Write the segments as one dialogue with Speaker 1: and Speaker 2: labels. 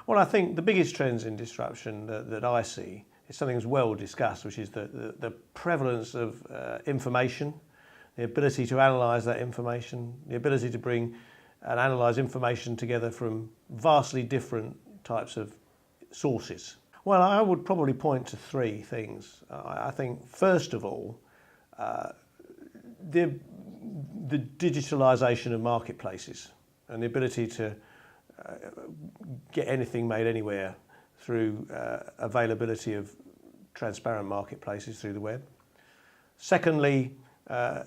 Speaker 1: Well, I think the biggest trends in disruption that I see is something that's well discussed, which is the prevalence of information, the ability to analyse that information, the ability to bring and analyse information together from vastly different types of sources. Well, I would probably point to three things. I think, first of all, the digitalisation of marketplaces and the ability to get anything made anywhere through availability of transparent marketplaces through the web. Secondly,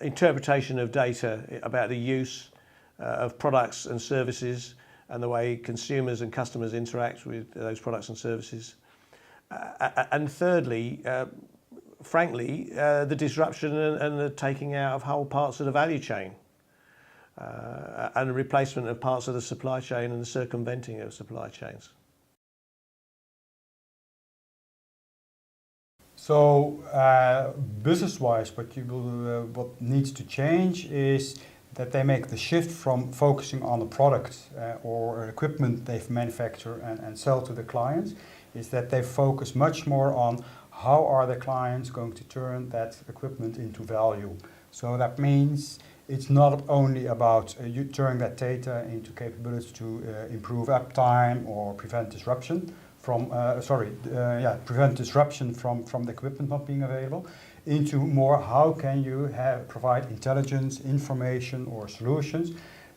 Speaker 1: interpretation of data about the use of products and services and the way consumers and customers interact with those products and services. And thirdly, frankly, the disruption and the taking out of whole parts of the value chain and the replacement of parts of the supply chain and the circumventing of supply chains.
Speaker 2: So, business-wise, what needs to change is that they make the shift from focusing on the product or equipment they've manufactured and sell to the clients, is that they focus much more on how are the clients going to turn that equipment into value. So that means it's not only about you turning that data into capabilities to improve uptime or prevent disruption from prevent disruption from the equipment not being available, into more how can you provide intelligence, information or solutions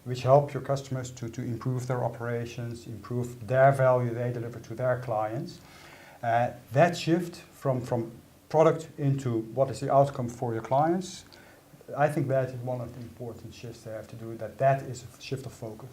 Speaker 2: which help your customers to improve their operations, improve their value they deliver to their clients. That shift from product into what is the outcome for your clients, I think that is one of the important shifts they have to do, that is a shift of focus.